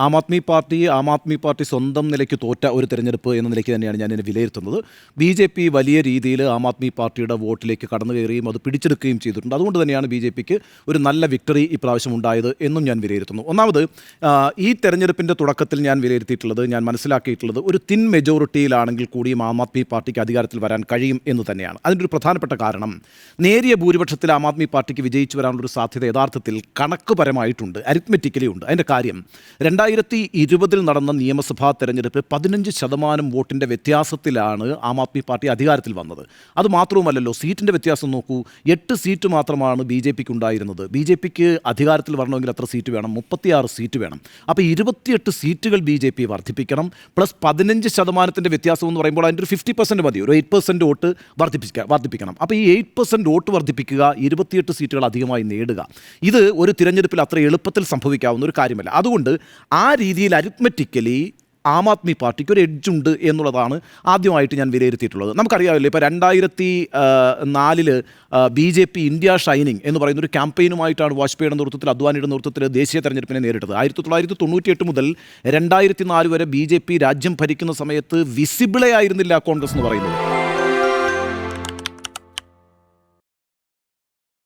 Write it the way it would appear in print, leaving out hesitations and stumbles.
Aam Aadmi party സ്വന്തം നിലയ്ക്ക് തോറ്റ ഒരു തെരഞ്ഞെടുപ്പ് എന്ന നിലയ്ക്ക് തന്നെയാണ് ഞാൻ ഇതിനെ വിലയിരുത്തുന്നത്. ബി.ജെ.പി വലിയ രീതിയിൽ ആം ആദ്മി പാർട്ടിയുടെ വോട്ടിലേക്ക് കടന്നു കയറുകയും അത് പിടിച്ചെടുക്കുകയും ചെയ്തിട്ടുണ്ട്. അതുകൊണ്ട് തന്നെയാണ് ബി.ജെ.പിക്ക് ഒരു നല്ല വിക്ടറി ഇപ്രാവശ്യം ഉണ്ടായത് എന്നും ഞാൻ വിലയിരുത്തുന്നു. ഒന്നാമത്, ഈ തെരഞ്ഞെടുപ്പിൻ്റെ തുടക്കത്തിൽ ഞാൻ വിലയിരുത്തിയിട്ടുള്ളത്, ഞാൻ മനസ്സിലാക്കിയിട്ടുള്ളത്, ഒരു തിൻ മെജോറിറ്റിയിലാണെങ്കിൽ കൂടിയും ആം ആദ്മി പാർട്ടിക്ക് അധികാരത്തിൽ വരാൻ കഴിയും എന്ന് തന്നെയാണ്. അതിൻ്റെ ഒരു പ്രധാനപ്പെട്ട കാരണം, നേരിയ ഭൂരിപക്ഷത്തിൽ ആം ആദ്മി പാർട്ടിക്ക് വിജയിച്ചു വരാനുള്ളൊരു സാധ്യത യഥാർത്ഥത്തിൽ കണക്കുപരമായിട്ടുണ്ട്, അരിത്മെറ്റിക്കലി ഉണ്ട്. അതിൻ്റെ കാര്യം, 2020 നടന്ന നിയമസഭാ തെരഞ്ഞെടുപ്പ് 15% വോട്ടിൻ്റെ വ്യത്യാസത്തിലാണ് ആം ആദ്മി പാർട്ടി അധികാരത്തിൽ വന്നത്. അതുമാത്രവുമല്ലല്ലോ, സീറ്റിൻ്റെ വ്യത്യാസം നോക്കൂ, 8 സീറ്റ് മാത്രമാണ് ബി.ജെ.പിക്ക് ഉണ്ടായിരുന്നത്. ബി.ജെ.പിക്ക് അധികാരത്തിൽ വരണമെങ്കിൽ എത്ര സീറ്റ് വേണം? 36 സീറ്റ് വേണം. അപ്പോൾ 28 സീറ്റുകൾ ബി.ജെ.പി വർദ്ധിപ്പിക്കണം. പ്ലസ് 15% വ്യത്യാസം എന്ന് പറയുമ്പോൾ അതിൻ്റെ ഒരു 50% മതി, ഒരു 8% വോട്ട് വർദ്ധിപ്പിക്കണം. അപ്പോൾ ഈ 8% വോട്ട് വർദ്ധിപ്പിക്കുക, 28 സീറ്റുകൾ അധികമായി നേടുക, ഇത് ഒരു തിരഞ്ഞെടുപ്പിൽ അത്ര എളുപ്പത്തിൽ സംഭവിക്കാവുന്ന ഒരു കാര്യമല്ല. അതുകൊണ്ട് ആ രീതിയിൽ അരിത്മെറ്റിക്കലി ആം ആദ്മി പാർട്ടിക്ക് ഒരു എഡ്ജുണ്ട് എന്നുള്ളതാണ് ആദ്യമായിട്ട് ഞാൻ വിലയിരുത്തിയിട്ടുള്ളത്. നമുക്കറിയാമല്ലോ, ഇപ്പോൾ 2004 ബി.ജെ.പി ഇന്ത്യ ഷൈനിങ് എന്ന് പറയുന്നൊരു ക്യാമ്പയിനുമായിട്ടാണ് വാജ്പേയിയുടെ നേതൃത്വത്തിൽ, അദ്വാനിയുടെ നേതൃത്വത്തിൽ ദേശീയ തെരഞ്ഞെടുപ്പിനെ നേരിട്ടത്. 1998 മുതൽ 2004 വരെ ബി.ജെ.പി രാജ്യം ഭരിക്കുന്ന സമയത്ത് വിസിബിളേ ആയിരുന്നില്ല കോൺഗ്രസ് എന്ന് പറയുന്നത്.